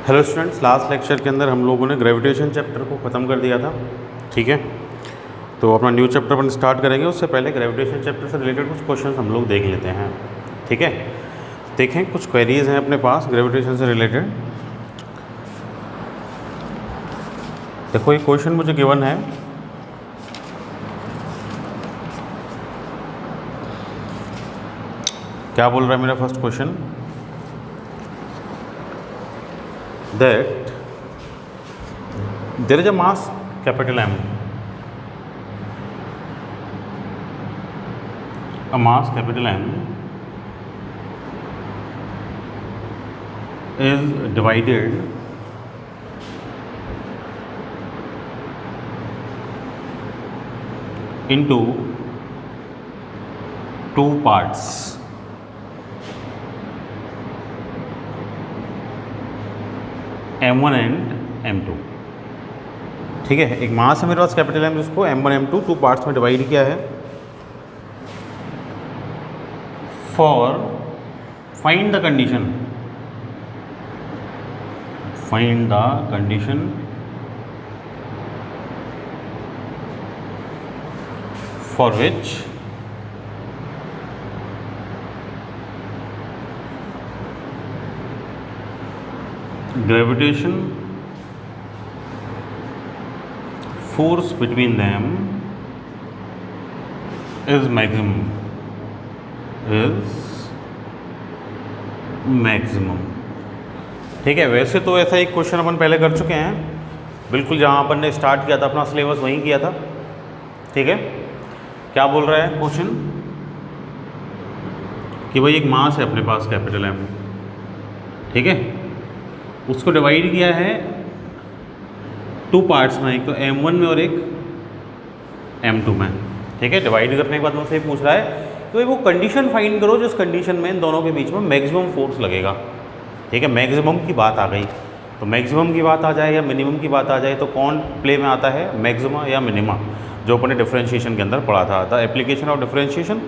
Hello students, last lecture के अंदर हम लोगों ने ग्रेविटेशन चैप्टर को ख़त्म कर दिया था। ठीक है, तो अपना न्यू चैप्टर अपन स्टार्ट करेंगे। उससे पहले ग्रेविटेशन चैप्टर से रिलेटेड कुछ क्वेश्चंस हम लोग देख लेते हैं। ठीक है, देखें कुछ क्वेरीज हैं अपने पास ग्रेविटेशन से रिलेटेड। देखो ये क्वेश्चन मुझे गिवन है, क्या बोल रहा है मेरा first question, that there is a mass capital M, a mass capital M is divided into two parts. M1 and M2। ठीक है, एक मास है मेरे पास कैपिटल M जिसको M1 M2 टू पार्ट्स में डिवाइड किया है। For find the condition, find the condition for which gravitation force between them is maximum, ठीक है। वैसे तो ऐसा एक क्वेश्चन अपन पहले कर चुके हैं, बिल्कुल जहाँ अपन ने स्टार्ट किया था अपना सिलेबस वहीं किया था। ठीक है, क्या बोल रहा है क्वेश्चन कि भाई एक मास है अपने पास कैपिटल M, ठीक है, उसको डिवाइड किया है टू पार्ट्स में, एक तो M1 में और एक M2 में। ठीक है, डिवाइड करने के बाद मुझसे ये पूछ रहा है तो वो कंडीशन फाइंड करो जिस कंडीशन में इन दोनों के बीच में मैक्सिमम फोर्स लगेगा। ठीक है, मैक्सिमम की बात आ गई, तो मैक्सिमम की बात आ जाए या मिनिमम की बात आ जाए तो कौन प्ले में आता है, मैक्सिमा या मिनिमा, जो अपने डिफरेंशिएशन के अंदर पढ़ा था। The application of differentiation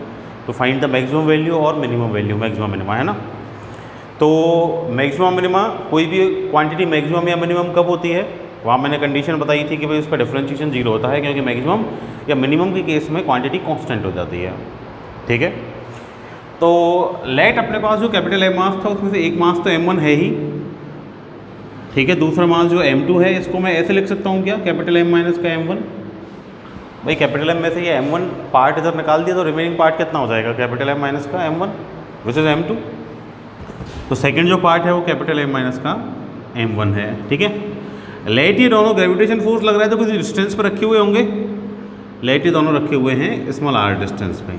to find the maximum value और मिनिमम वैल्यू, मैक्सिमा मिनिमा, है ना। तो मैक्सिमम मिनिमा, कोई भी क्वांटिटी मैक्सिमम या मिनिमम कब होती है, वहाँ मैंने कंडीशन बताई थी कि भाई उसका डिफरेंशिएशन जीरो होता है, क्योंकि मैक्सिमम या मिनिमम के केस में क्वांटिटी कांस्टेंट हो जाती है। ठीक है, तो लेट अपने पास जो कैपिटल M मास था उसमें से एक मास तो M1 है ही, ठीक है, दूसरा मास जो M2 है इसको मैं ऐसे लिख सकता हूँ क्या, कैपिटल M माइनस का M1। भाई कैपिटल M में से ये M1 पार्ट इधर निकाल दिया तो रिमेनिंग पार्ट कितना हो जाएगा, कैपिटल M माइनस का M1 विच इज़ M2। तो सेकंड जो पार्ट है वो कैपिटल M माइनस का M1 है। ठीक है, लेट ये दोनों ग्रेविटेशन फोर्स लग रहा है तो किसी डिस्टेंस पर रखे हुए होंगे, लेट ये दोनों रखे हुए हैं स्मॉल r डिस्टेंस पे।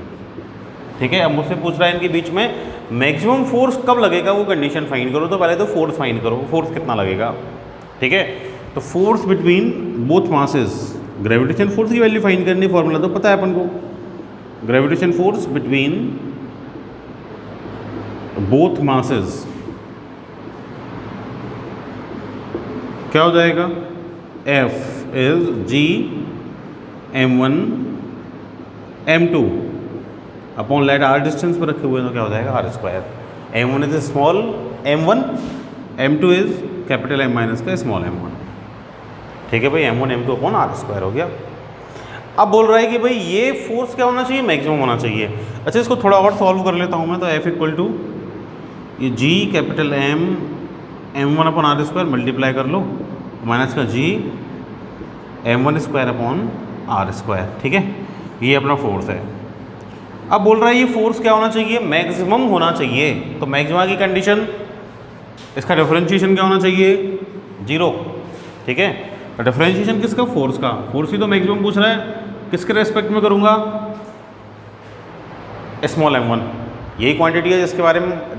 ठीक है, अब मुझसे पूछ रहा है इनके बीच में मैक्सिमम फोर्स कब लगेगा, वो कंडीशन फाइंड करो। तो पहले तो फोर्स फाइंड करो, फोर्स कितना लगेगा। ठीक है, तो force between both masses, gravitation force की वैल्यू फाइंड करनी, फॉर्मूला तो पता है अपन को, gravitation force between both masses क्या हो जाएगा, F is G M1 M2 upon let r distance पर रखे हुए हैं तो क्या हो जाएगा r square. M1 is small M1, M2 is capital M minus का स्मॉल M1। ठीक है भाई, M1 M2 upon r square हो गया। अब बोल रहा है कि भाई ये फोर्स क्या होना चाहिए, मैक्सिमम होना चाहिए। अच्छा, इसको थोड़ा और सॉल्व कर लेता हूँ मैं। तो F इक्वल टू ये G capital M M1 upon r square multiply कर लो, माइनस का G M1 square upon r square. ठीक है, ये अपना फोर्स है। अब बोल रहा है ये फोर्स क्या होना चाहिए, मैक्सिमम होना चाहिए। तो मैक्सिमा की कंडीशन, इसका डिफरेंशिएशन क्या होना चाहिए, जीरो। ठीक है, तो डिफरेंशिएशन किसका, फोर्स का। फोर्स ही तो मैक्सिमम पूछ रहा है, किसके रेस्पेक्ट में करूँगा, स्मॉल M1। यही क्वांटिटी है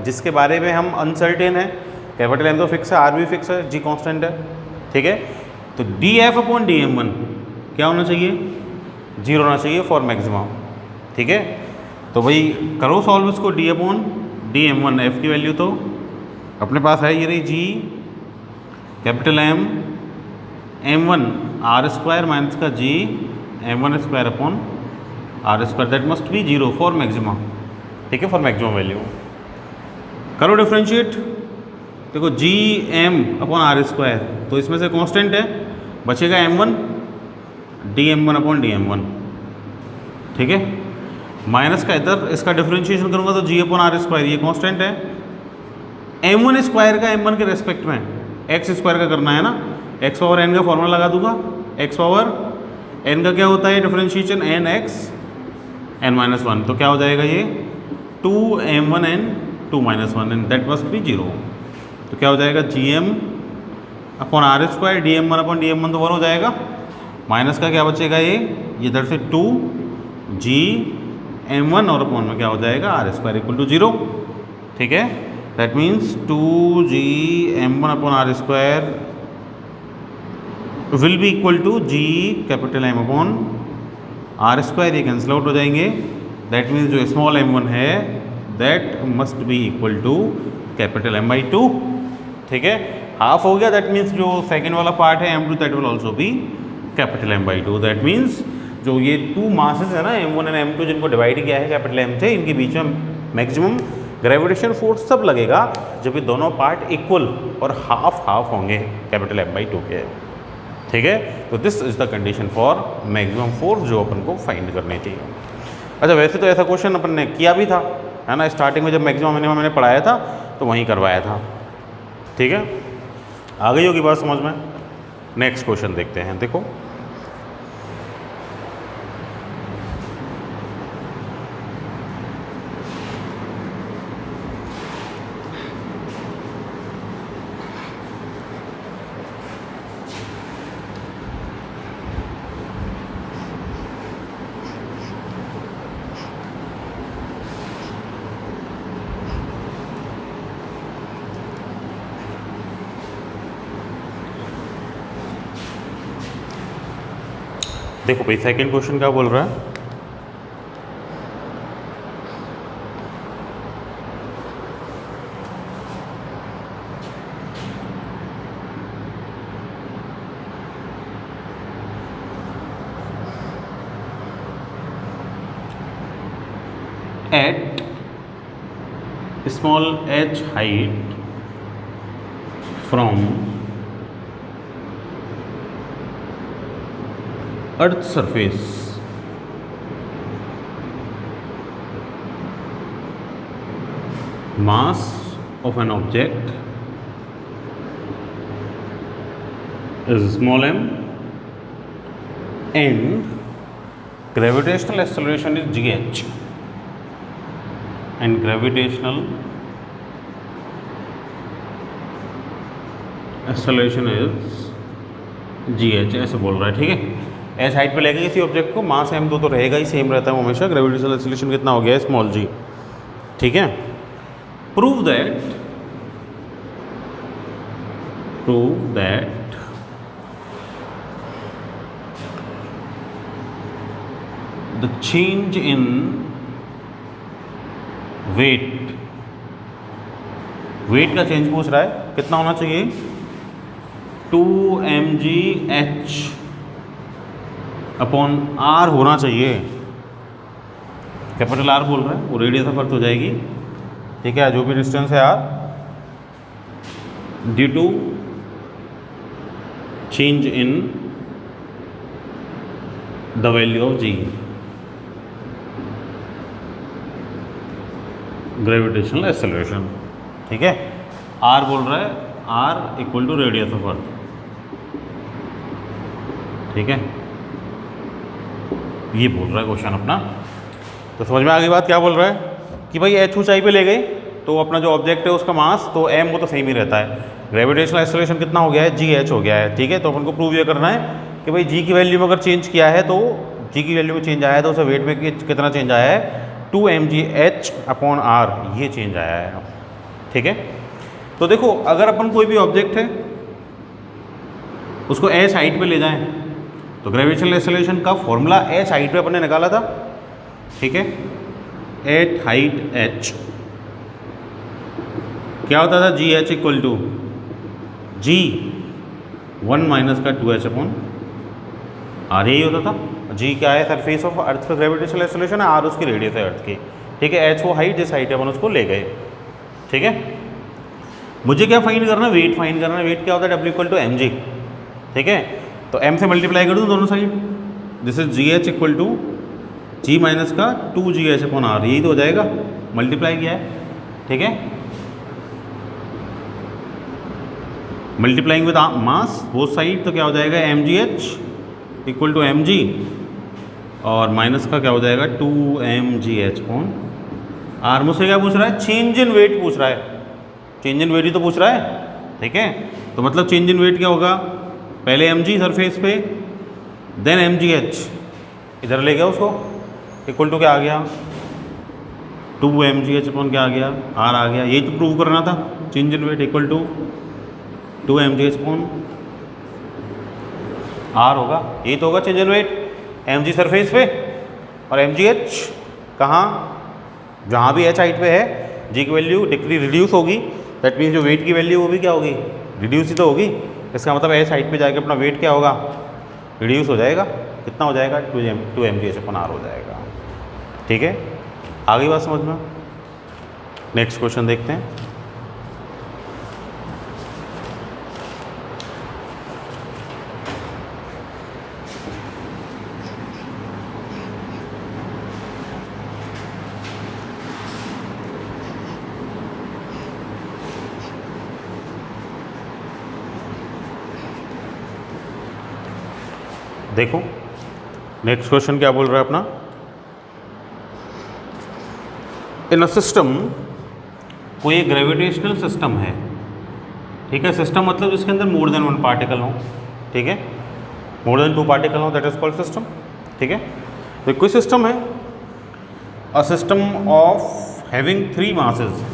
जिसके बारे में हम अनसर्टेन है। कैपिटल M तो फिक्स है, R भी फिक्स है, G कांस्टेंट है। ठीक है, तो DF अपॉन DM1 क्या होना चाहिए, जीरो होना चाहिए फॉर मैक्सिमम। ठीक है, तो भाई करो सॉल्व इसको, D अपॉन DM1, F की वैल्यू तो अपने पास है ये रही, G capital M M1 R square minus का G M1 square upon R square, that must be zero for maximum. ठीक है, फॉर मैक्सिमम वैल्यू। करो डिफ्रेंशिएट, देखो G M upon R square, तो इसमें से कांस्टेंट है, बचेगा m1 dm1 अपॉन dm1, ठीक है। माइनस का इधर इसका डिफरेंशिएशन करूंगा तो जी अपॉन आर स्क्वायर, ये कांस्टेंट है। m1 स्क्वायर का m1 के रेस्पेक्ट में x स्क्वायर का करना है ना, x पावर n का फॉर्मूला लगा दूंगा, x पावर n का क्या होता है differentiation, n x n minus one, तो क्या हो जाएगा ये 2m1 n 2 minus one and that must be 0। तो क्या हो जाएगा G M upon R square D M one upon D M one, तो 1 हो जाएगा। माइनस का क्या बचेगा ये इधर से 2 जी एम वन और अपॉन में क्या हो जाएगा आर स्क्वायर इक्वल टू 0, ठीक है। That means 2 G M one upon R square will be equal to G capital M upon R square, ये कैंसिल आउट हो जाएंगे। दैट मीन्स जो स्मॉल m1 है that must be equal to capital M by 2, ठीक है। Half हो गया, that means जो सेकेंड वाला पार्ट है m2 that will also be capital M by 2। That means जो ये 2 मासेस है ना m1 एंड m2 जिनको डिवाइड किया है कैपिटल M से, इनके बीच में मैक्सिमम ग्रेविटेशन फोर्स तब लगेगा जब ये दोनों पार्ट इक्वल और हाफ हाफ होंगे कैपिटल M by 2 के, ठीक है। तो this is the condition for maximum force जो अपन को फाइंड करनी थी। अच्छा, वैसे तो ऐसा क्वेश्चन अपन ने किया भी था, है ना, स्टार्टिंग में जब मैक्सिमम मिनिमम मैंने पढ़ाया था तो वहीं करवाया था, ठीक है। आ गई होगी बात समझ में। नेक्स्ट क्वेश्चन देखते हैं। देखो देखो भाई, सेकंड क्वेश्चन क्या बोल रहा है, at small h height from earth surface mass of an object is small m and gravitational acceleration is gh, and gravitational acceleration is gh, ऐसे बोल रहा है, ठीक है। एच हाइट पे लेके किसी ऑब्जेक्ट को, मास m2 तो रहेगा ही, सेम रहता है वो हमेशा, ग्रेविटेशनल एक्सीलरेशन कितना हो गया है स्मॉल g, ठीक है। Prove that the change in weight का चेंज पूछ रहा है, कितना होना चाहिए 2mgh अपॉन आर होना चाहिए। कैपिटल आर बोल रहा है, वो रेडियस ऑफ अर्थ हो जाएगी, ठीक है। जो भी डिस्टेंस है R, due to change in the value of G, gravitational acceleration, ठीक है। आर बोल रहा है, R equal to radius of earth, ठीक है। ये बोल रहा है क्वेश्चन अपना। तो समझ में आ गई बात, क्या बोल रहा है कि भाई एच ऊंचाई पे ले गए तो अपना जो ऑब्जेक्ट है उसका मास तो m वो तो सेम ही रहता है, ग्रेविटेशनल एक्सेलरेशन कितना हो गया है जी एच हो गया है, ठीक है। तो अपन को प्रूव ये करना है कि भाई जी की वैल्यू में अगर चेंज किया है तो जी की वैल्यू में चेंज आया है तो उसे वेट में कितना चेंज आया है 2mgh अपॉन आर, ये चेंज आया है, ठीक है। तो देखो अगर अपन कोई भी ऑब्जेक्ट है उसको एच हाइट पे ले जाएं तो ग्रेविटेशनल एक्सेलरेशन का फॉर्मूला एच हाइट पे अपन ने निकाला था, ठीक है। एट हाइट एच क्या होता था G H equal to G 1 minus का 2h अपॉन आर, यही होता था। जी क्या है सरफेस ऑफ अर्थ का ग्रेविटेशनल एक्सेलरेशन है, आर उसकी रेडियस है अर्थ की, ठीक है। एच वो हाइट जिस हाइट है अपन उसको ले गए, ठीक है। मुझे क्या फाइंड करना है, वेट फाइंड करना है। वेट क्या होता है, W equal to M G, ठीक है। तो m से मल्टीप्लाई कर दूँ दोनों side, this is G H equal to G minus का 2GH अपॉन आर, यही तो हो जाएगा, मल्टीप्लाई किया है, ठीक है। Multiplying with mass both side, तो क्या हो जाएगा mgh इक्वल टू mg, और माइनस का क्या हो जाएगा 2mgh अपॉन आर। मुझसे क्या पूछ रहा है, चेंज इन वेट पूछ रहा है, चेंज इन वेट ही तो पूछ रहा है, ठीक है। तो मतलब चेंज इन वेट क्या होगा, पहले mg सरफेस पे, देन mgh, इधर ले गया उसको, इक्वल टू क्या आ गया 2mgh अपॉन क्या आ गया r आ गया। यही तो प्रूव करना था, change in weight equal to 2mgh upon r होगा, यही तो होगा change in weight. mg surface पे और mgh कहाँ, जहाँ भी h हाइट पे है, g की वैल्यू रिड्यूस होगी, दैट मीन्स जो वेट की वैल्यू वो भी क्या होगी, रिड्यूस ही तो होगी। इसका मतलब h हाइट पे जाके अपना वेट क्या होगा, रिड्यूस हो जाएगा। कितना हो जाएगा, 2mgh अपॉन r हो जाएगा, ठीक है। आ गई बात समझ में। नेक्स्ट क्वेश्चन देखते हैं। देखो नेक्स्ट क्वेश्चन क्या बोल रहा है अपना, इन अ सिस्टम, कोई ग्रेविटेशनल सिस्टम है, ठीक है। सिस्टम मतलब जिसके अंदर मोर देन वन पार्टिकल हो, ठीक है, मोर देन टू पार्टिकल हो, दैट इज कॉल्ड सिस्टम, ठीक है। तो कोई सिस्टम है, a system of having 3 masses,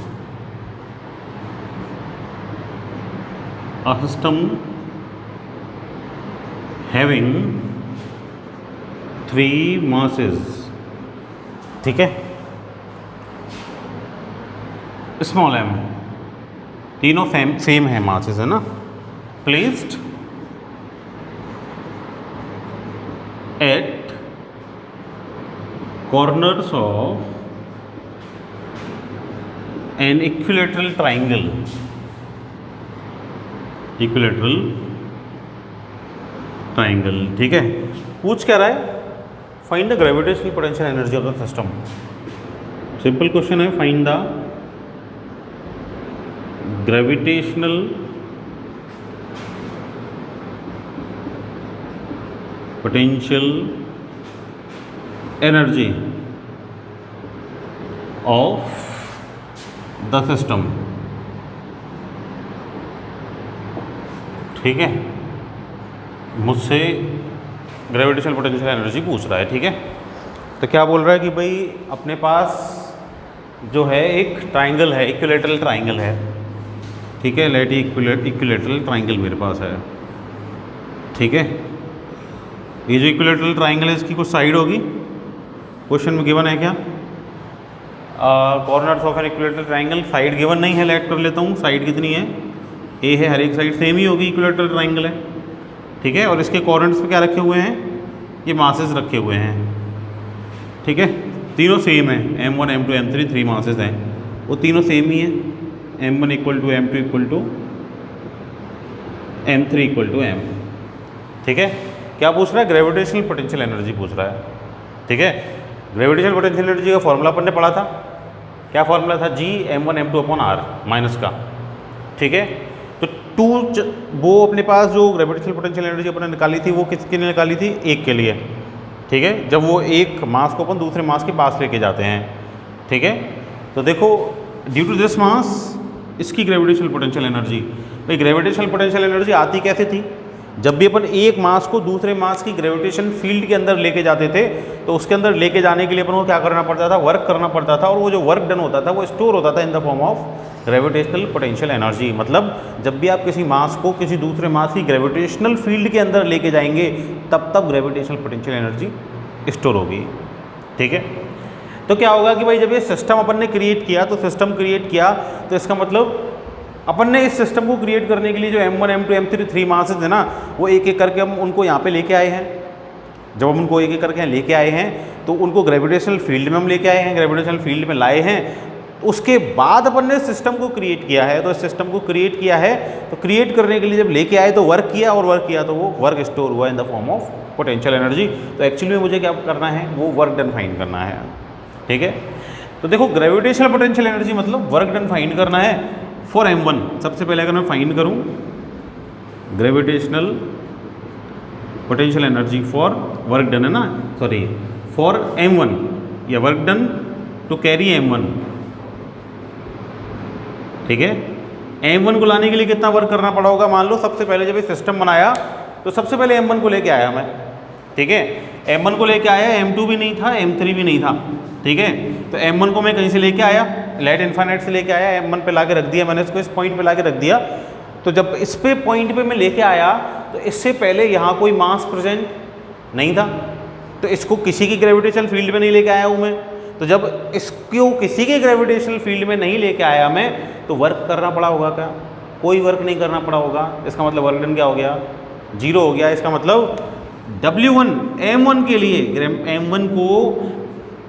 a system having 3 masses, ठीक है, स्मॉल m, तीनों सेम है मासेस, है ना, placed at corners of an equilateral triangle, equilateral triangle, ठीक है। पूछ क्या रहा है, find the gravitational potential energy of the system. Simple question है, find the gravitational potential energy of the system, ठीक है। मुझसे ग्रेविटेशनल पोटेंशियल एनर्जी पूछ रहा है, ठीक है। तो क्या बोल रहा है कि भाई अपने पास जो है एक ट्राइंगल है, इक्विलेटरल ट्राइंगल है, ठीक है, लेट इक्विलेटरल ट्राइंगल मेरे पास है, ठीक है। ये जो इक्विलेटरल ट्राइंगल है इसकी कुछ साइड होगी, क्वेश्चन में गिवन है क्या, corners of an equilateral triangle, side given नहीं है, लेट कर लेता हूँ, साइड कितनी है, ए है, हर एक साइड सेम ही होगी, इक्विलेटरल ट्राइंगल है, ठीक है। और इसके कॉर्नर्स पे क्या रखे हुए हैं, ये मासेस रखे हुए हैं, ठीक है, तीनों सेम है, m1 m2 m3 3 मासेस हैं, वो तीनों सेम ही है, m1 equal to m2 equal to m3 equal to m, ठीक है। क्या पूछ रहा है, ग्रेविटेशनल पोटेंशियल एनर्जी पूछ रहा है, ठीक है। ग्रेविटेशनल पोटेंशियल एनर्जी का फॉर्मूला अपन ने पढ़ा था, क्या फॉर्मूला था, g m1 m2 upon r minus का, ठीक है। तो वो अपने पास जो ग्रेविटेशनल पोटेंशियल एनर्जी अपन ने निकाली थी वो किसके लिए निकाली थी, एक के लिए, ठीक है। जब वो एक मास को अपन दूसरे मास के पास लेके जाते हैं, ठीक है। तो देखो ड्यू टू दिस मास इसकी ग्रेविटेशनल पोटेंशियल एनर्जी, भाई ग्रेविटेशनल पोटेंशियल एनर्जी आती कैसे थी, जब भी अपन एक मास को दूसरे मास की ग्रेविटेशन फील्ड के अंदर लेके जाते थे तो उसके अंदर लेके जाने के लिए अपन को क्या करना पड़ता था, वर्क करना पड़ता था, और वो जो वर्क डन होता था वो स्टोर होता था इन the form of gravitational potential energy. मतलब जब भी आप किसी मास को किसी दूसरे मास की ग्रेविटेशनल फील्ड के अंदर लेके जाएंगे तब ग्रेविटेशनल पोटेंशियल एनर्जी स्टोर होगी, ठीक है। तो क्या होगा कि भाई जब ये सिस्टम अपन ने क्रिएट किया, तो सिस्टम क्रिएट किया तो इसका मतलब अपन ने इस सिस्टम को क्रिएट करने के लिए जो m1 m2 m3 3 मासेस है ना, वो एक एक करके हम उनको यहाँ पे लेके आए हैं। जब हम उनको एक एक करके लेके आए हैं तो उनको ग्रेविटेशनल फील्ड में हम लेके आए हैं, ग्रेविटेशनल फील्ड में लाए हैं, तो उसके बाद अपन ने सिस्टम को क्रिएट किया है, तो इस सिस्टम को क्रिएट किया है, तो क्रिएट करने के लिए जब लेके आए तो वर्क किया, और वर्क किया तो वो वर्क स्टोर हुआ इन the form of potential energy. तो एक्चुअली में मुझे क्या करना है, वो वर्क डन फाइंड करना है। ठीक है, तो देखो ग्रेविटेशनल पोटेंशियल एनर्जी मतलब वर्क डन फाइंड करना है फॉर m1। सबसे पहले अगर मैं फाइंड करूं gravitational potential energy for work done, है ना, सॉरी फॉर m1 या work done to carry m1। ठीक है, m1 को लाने के लिए कितना वर्क करना पड़ा होगा। मान लो सबसे पहले जब ये सिस्टम बनाया तो सबसे पहले m1 को लेके आया मैं। ठीक है, m1 को लेके आया, m2 भी नहीं था, m3 भी नहीं था। ठीक है, तो m1 को मैं कहीं से लेके आया, लेट इन्फाइनाइट से लेके आया, m1 पे लाके रख दिया मैंने, इसको इस पॉइंट पे लाके रख दिया। तो जब इस पे पॉइंट पे मैं लेके आया तो इससे पहले यहाँ कोई मास प्रेजेंट नहीं था, तो इसको किसी की ग्रेविटेशनल फील्ड में नहीं लेके आया हूँ मैं। तो जब इसको किसी के ग्रेविटेशनल फील्ड में नहीं लेके आया मैं, तो वर्क करना पड़ा होगा क्या, कोई वर्क नहीं करना पड़ा होगा। इसका मतलब वर्क डन क्या हो गया, 0 हो गया। इसका मतलब W1 M1 के लिए M1 को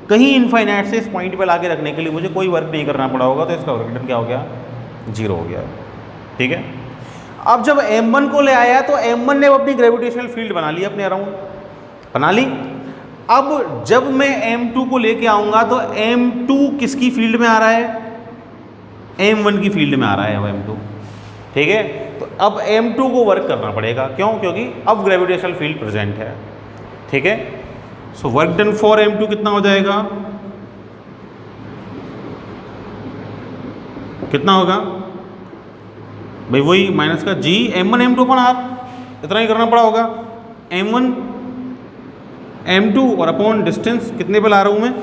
कहीं इनफाइनाइट से इस पॉइंट पे लाके रखने के लिए मुझे कोई वर्क नहीं करना पड़ा होगा, तो इसका वर्क डन क्या हो गया, 0 हो गया। ठीक है, अब जब M1 को ले आया तो M1 ने अपनी ग्रेविटेशनल फील्ड बना ली, अपने अराउंड बना ली। अब जब मैं M2 को लेके आऊंगा तो M2 किसकी फील्ड में आ रहा है, M1 की फील्ड में आ रहा है अब M2। ठीक है, तो अब M2 को वर्क करना पड़ेगा, क्यों, क्योंकि अब ग्रेविटेशनल फील्ड प्रेजेंट है। ठीक है, so work done for M2 कितना हो जाएगा, कितना होगा भाई, वही माइनस का G M1 M2 upon R, इतना ही करना पड़ा होगा। M1 M2 और अपॉन डिस्टेंस कितने पे ला रहा हूँ मैं,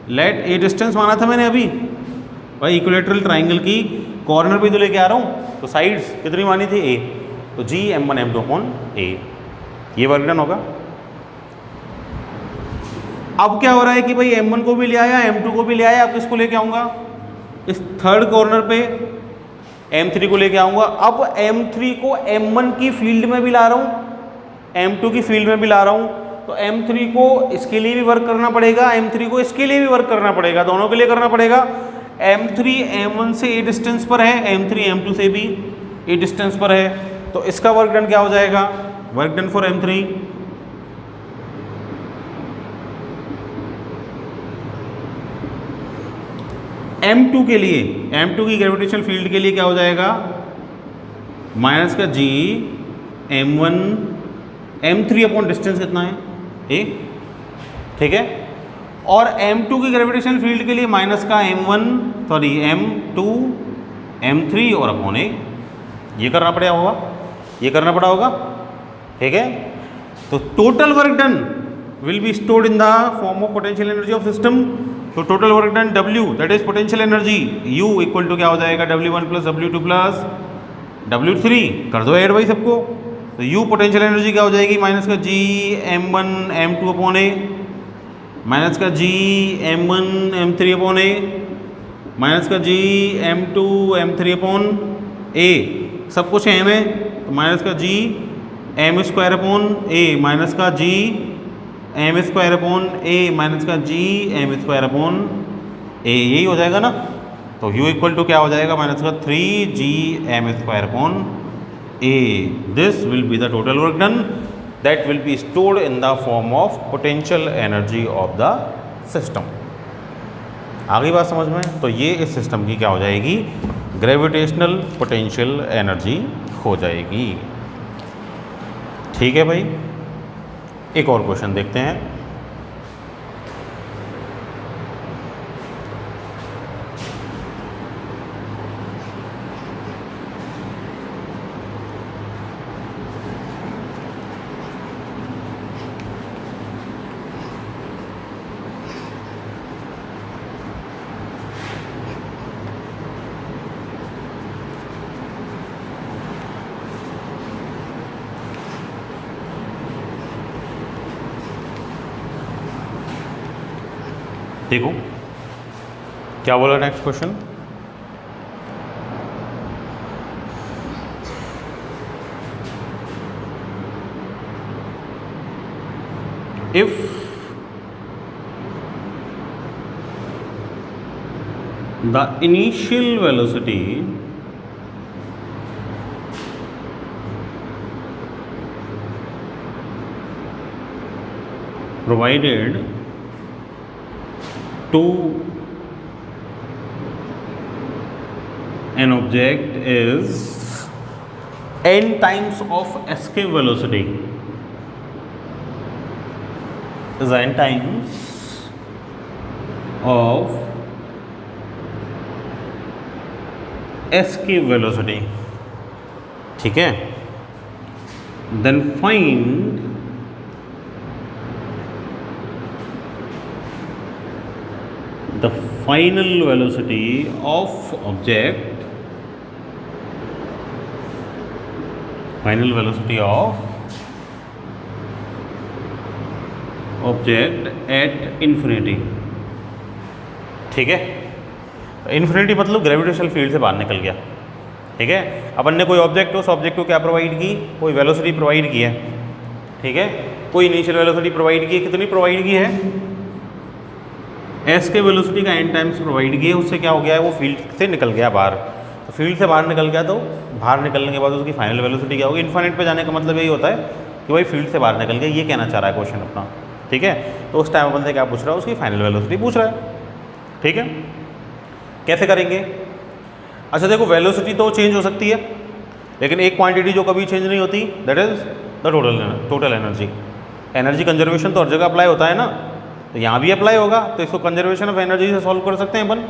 लेट ए डिस्टेंस माना था मैंने अभी भाई, इक्विलेटरल ट्राइंगल की कॉर्नर पे जो लेके आ रहा हूँ, तो साइड्स कितनी मानी थी, A, तो G M1 M2 upon A, ये वर्क डन होगा। अब क्या हो रहा है कि भाई M1 को भी ले आया, M2 को भी ले आया, अब किसको लेके आऊँगा, इस थर्ड कॉर्नर पे M3 को लेके आऊँगा। अब M3 को M1 की फील्ड में भी ला रहा हूँ, M2 की फील्ड में भी ला रहा हूँ, तो M3 को इसके लिए भी वर्क करना पड़ेगा, M3 को इसके लिए भी वर्क करना पड़ेगा, दोनों के लिए करना पड़ेगा। M3 M1 से A डिस्टेंस पर है, M3 M2 से भी A डिस्टेंस पर है, तो इसका वर्क डन क्या हो जाएगा, work done for M3 M2 के लिए, M2 की ग्रेविटेशनल फील्ड के लिए क्या हो जाएगा, माइनस का G M1 M3 upon distance कितना है, A। ठीक है, और M2 की ग्रेविटेशनल फील्ड के लिए माइनस का M2 M3 और अपॉन A, ये करना पड़ा होगा, ये करना पड़ा होगा। ठीक है, तो total work done will be stored in the form of potential energy of system. तो total work done W, that is potential energy, U equal to क्या हो जाएगा, W1 plus W2 plus W3, कर दो ऐड भाई सबको। तो U potential energy क्या हो जाएगी, माइनस का G M1 M2 upon A, minus का G M1 M3 upon A, minus का G M2 M3 upon A, सब कुछ M है, तो माइनस का G M square upon A, minus का G M square upon A, minus का G M square upon A, यही हो जाएगा ना। तो U इक्वल टू क्या हो जाएगा, माइनस का 3G M square upon A। This will be the total work done that will be stored in the form of potential energy of the system. आ गई बात समझ में। तो ये इस सिस्टम की क्या हो जाएगी, ग्रेविटेशनल पोटेंशियल एनर्जी हो जाएगी। ठीक है भाई, एक और क्वेश्चन देखते हैं। देखो क्या बोला next question, if the initial velocity provided to an object is n times of escape velocity, is n times of escape velocity. ठीक है, then find the final velocity of object, final velocity of object at infinity. ठीक है, infinity मतलब gravitational field से बाहर निकल गया। ठीक है, अपन ने कोई ऑब्जेक्ट, उस ऑब्जेक्ट को क्या प्रोवाइड की, कोई वेलोसिटी प्रोवाइड की है। ठीक है, कोई इनिशियल वेलोसिटी प्रोवाइड की है, कितनी प्रोवाइड की है, एस के वेलोसिटी का एन टाइम्स प्रोवाइड की है। उससे क्या हो गया है, वो फील्ड से निकल गया बाहर। तो फील्ड से बाहर निकल गया, तो बाहर निकलने के बाद उसकी फाइनल वेलोसिटी क्या होगी, इन्फिनिट पे जाने का मतलब यही होता है कि भाई फील्ड से बाहर निकल गया, ये कहना चाह रहा है क्वेश्चन अपना। ठीक है, तो उस टाइम अपन से क्या पूछ रहा है, उसकी फाइनल वेलोसिटी पूछ रहा है। ठीक है, कैसे करेंगे। अच्छा देखो, वेलोसिटी तो चेंज हो सकती है, लेकिन एक क्वांटिटी जो कभी चेंज नहीं होती, that is the total energy. Energy conservation तो हर जगह अप्लाई होता है ना, तो यहाँ भी अप्लाई होगा। तो इसको कंजर्वेशन ऑफ एनर्जी से सॉल्व कर सकते हैं अपन।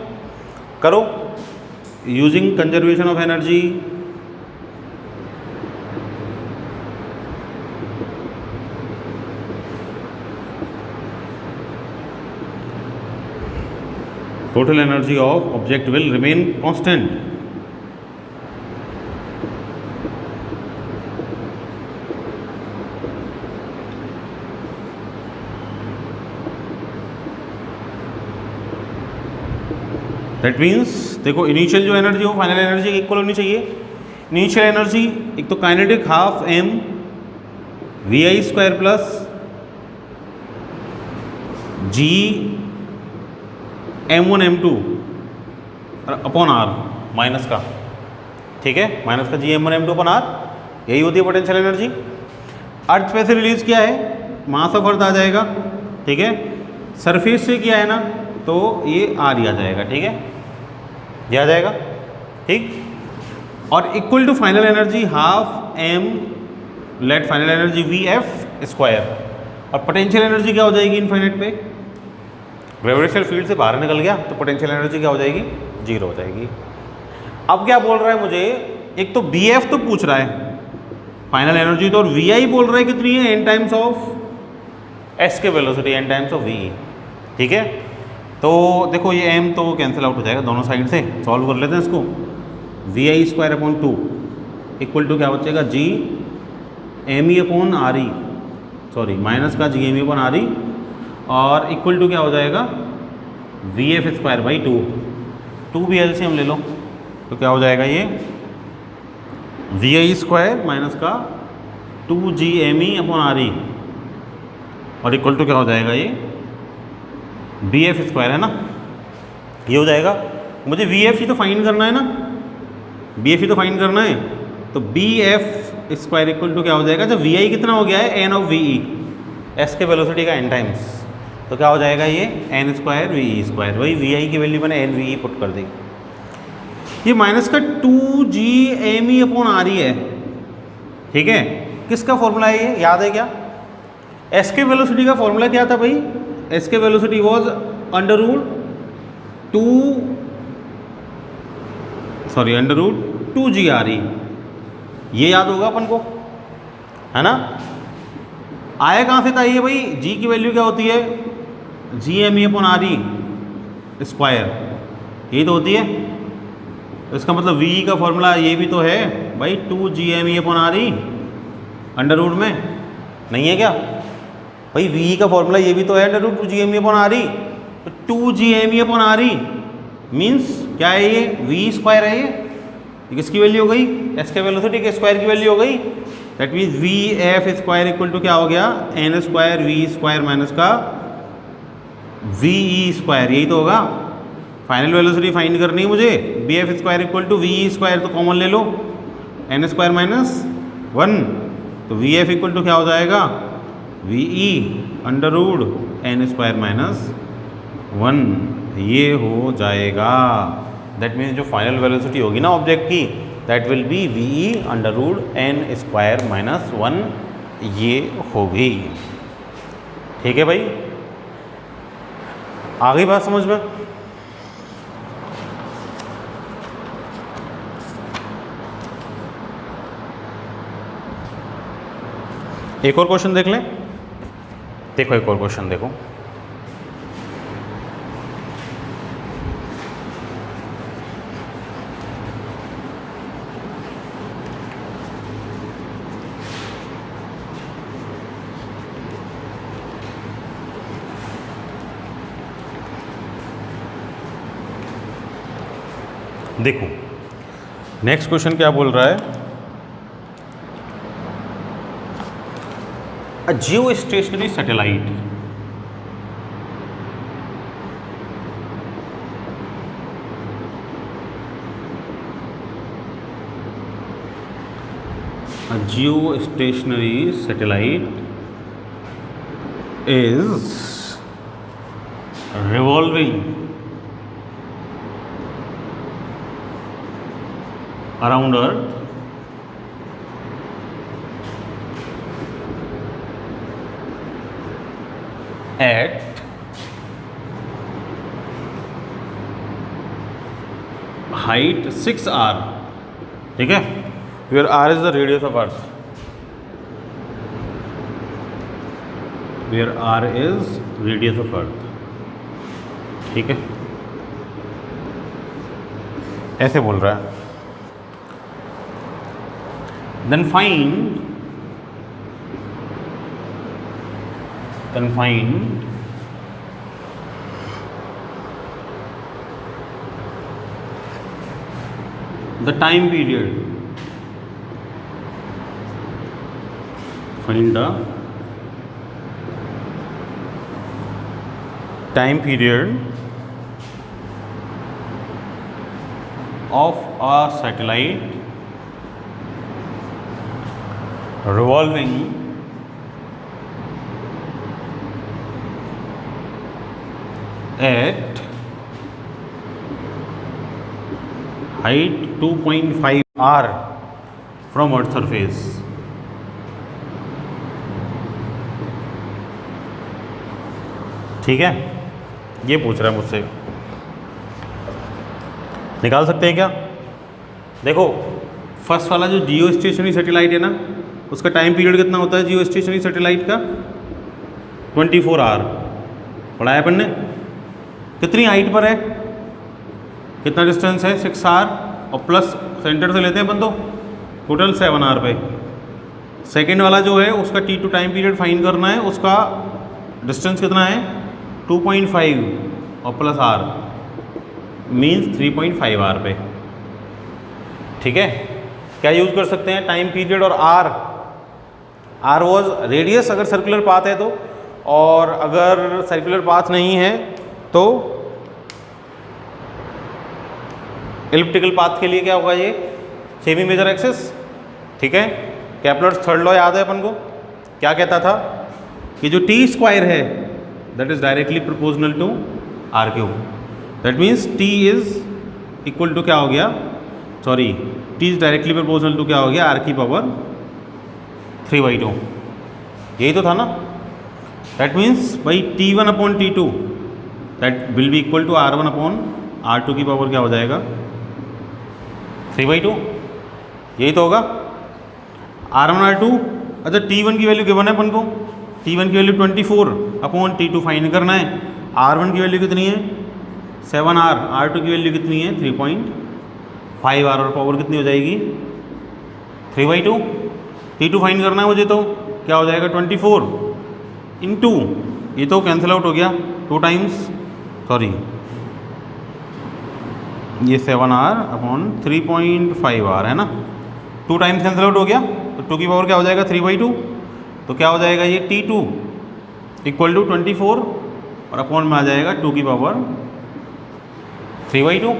करो, using conservation of energy. Total energy of object will remain constant. That means देखो, इनिशियल जो एनर्जी हो फाइनल एनर्जी इक्वल होनी चाहिए। इनिशियल एनर्जी एक तो kinetic half m V I square plus g m1 m2 upon r minus का। ठीक है, माइनस का जी m1 m2 अपॉन r, यही होती है पोटेंशियल एनर्जी। अर्थ पे से रिलीज किया है, मास ऑफ अर्थ आ जाएगा। ठीक है, सरफेस से किया है ना, तो ये r ही आ जाएगा। ठीक है, ये आ जाएगा। ठीक, और equal to final energy half m let final energy V F square, और पोटेंशियल एनर्जी क्या हो जाएगी इनफाइनाइट पे, ग्रेविटेशनल फील्ड से बाहर निकल गया, तो पोटेंशियल एनर्जी क्या हो जाएगी, जीरो हो जाएगी। अब क्या बोल रहा है मुझे, एक तो बी एफ तो पूछ रहा है फाइनल एनर्जी, तो और वी आई बोल रहा है कितनी है, एन टाइम्स ऑफ एस के velocity, N times of V. ठीक है, तो देखो ये एम तो कैंसिल आउट हो जाएगा दोनों साइड से, सॉल्व कर लेते हैं इसको। V I square upon 2 equal to क्या बचेगा, G M E upon R E, sorry minus का G M E upon R E, और इक्वल टू क्या हो जाएगा, वी एफ स्क्वायर बाई 2 भी एलसीएम ले लो, तो क्या हो जाएगा ये, वी आई स्क्वायर माइनस का 2 G M E upon R E, और इक्वल टू क्या हो जाएगा, ये बी एफ स्क्वायर है ना, ये हो जाएगा। मुझे वी एफ ही तो फाइंड करना है ना, बी एफ ही तो फाइंड करना है, तो B F square equal to क्या हो जाएगा, जब वी आई कितना हो गया है, N of V E, S के वेलोसिटी का एन टाइम्स, तो क्या हो जाएगा ये N square V E square, वही वी आई की वैल्यू मैंने एन वी ई पुट कर दी। ये माइनस का 2 G M E upon R E है। ठीक है, किसका फॉर्मूला है ये, याद है क्या, एस के वेलोसिटी का फॉर्मूला क्या था भाई, एस के velocity was under root 2 G R E, ये याद होगा अपन को, है ना। आया कहाँ से था ये भाई, जी की वैल्यू क्या होती है, G M E upon R E square, यही तो होती है। तो इसका मतलब वी का फॉर्मूला ये भी तो है भाई, 2 G M E upon R E under root में, नहीं है क्या भाई, वी का फॉर्मूला ये भी तो है under root 2 G M E upon R E, तो 2 G M E upon R E means क्या है, ये वी स्क्वायर है, ये किसकी वैल्यू हो गई, एस के वेलोसिटी के स्क्वायर की वैल्यू हो गई। That means V F square equal to क्या हो गया, N square V square minus का वी ई स्क्वायर, यही तो होगा। फाइनल वेलोसिटी फाइंड करनी है मुझे, B F square equal to V square, तो कॉमन ले लो, एन स्क्वायर माइनस 1, तो वी एफ इक्वल टू क्या हो जाएगा, V E under root N square minus 1, ये हो जाएगा। दैट मीन्स जो फाइनल वेलोसिटी होगी ना ऑब्जेक्ट की, that will be V E under root N square minus 1, ये होगी। ठीक है भाई, आ गई बात समझ में? एक और क्वेश्चन देख लें। देखो एक और क्वेश्चन देखो, देखो नेक्स्ट क्वेश्चन क्या बोल रहा है, a geostationary satellite is revolving around Earth at height 6r, ठीक है, where r is the radius of Earth, where r is radius of Earth, ठीक है, ऐसे बोल रहा है। Then find the time period, find the time period of a satellite revolving at height 2.5 r from Earth surface। ठीक है, ये पूछ रहा है मुझसे, निकाल सकते हैं क्या? देखो फर्स्ट वाला जो जियो स्टेशनरी सैटेलाइट है ना, उसका टाइम पीरियड कितना होता है जियो स्टेशनरी सैटेलाइट का, 24 आवर पढ़ा है अपन ने। कितनी हाइट पर है, कितना डिस्टेंस है, 6 आवर, और प्लस सेंटर से लेते हैं अपन तो टोटल 7 आवर पे। सेकेंड वाला जो है उसका T2 टाइम पीरियड फाइंड करना है, उसका डिस्टेंस कितना है 2.5 और प्लस आर मीन्स 3.5 आर पे। ठीक है, क्या यूज़ कर सकते हैं, टाइम पीरियड और आर वॉज रेडियस अगर सर्कुलर पाथ है तो, और अगर सर्कुलर पाथ नहीं है तो एलिप्टिकल पाथ के लिए क्या होगा, ये सेमी मेजर एक्सिस। ठीक है, केपलर्स थर्ड लॉ याद है अपन को, क्या कहता था कि जो टी स्क्वायर है that is directly proportional to R cube. That means T is equal to क्या हो गया, sorry T is directly proportional to क्या हो गया, आर की पावर 3/2। यही तो था ना। दैट मीन्स भाई T1 upon T2 that will be equal to R1 upon R2 की पावर क्या हो जाएगा 3/2। यही तो होगा R1 R2। अच्छा T1 की वैल्यू गिवन है अपन को, T1 की वैल्यू 24 अपॉन T2 फाइंड करना है। R1 की वैल्यू कितनी है 7R, R2 की वैल्यू कितनी है 3.5R, और पावर कितनी हो जाएगी 3/2। T2 फाइंड करना है मुझे, तो क्या हो जाएगा 24 इंटू, ये तो कैंसिल आउट हो गया 2 टाइम्स, सॉरी ये 7R अपॉन 3.5R है ना, 2 टाइम्स कैंसिल आउट हो गया, तो 2 की पावर क्या हो जाएगा 3/2। तो क्या हो जाएगा ये T2 इक्वल टू 24 और अपॉन में आ जाएगा 2 की पावर 3/2,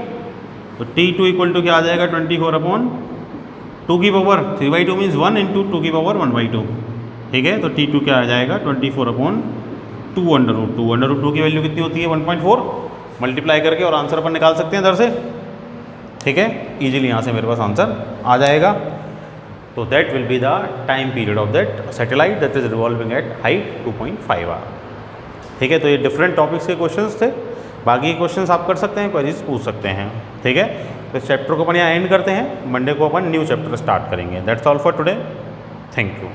तो T2 इक्वल टू क्या आ जाएगा 24/2 की पावर 3/2 मीन्स 1 इंटू 2 की पावर 1/2, ठीक है। तो T2 क्या आ जाएगा 24/2 √2 की वैल्यू कितनी होती है 1.4, मल्टीप्लाई करके और आंसर अपन निकाल सकते हैं इधर से, ठीक है। इजीली यहाँ से मेरे पास आंसर आ जाएगा। तो that will be the time period of that satellite that is revolving at height 2.5 hour, ठीक है। तो ये डिफरेंट टॉपिक्स के क्वेश्चंस थे, बाकी क्वेश्चंस आप कर सकते हैं, क्वेरीज पूछ सकते हैं, ठीक है। तो इस चैप्टर को अपन यहाँ एंड करते हैं, मंडे को अपन न्यू चैप्टर स्टार्ट करेंगे। That's all for today, thank you.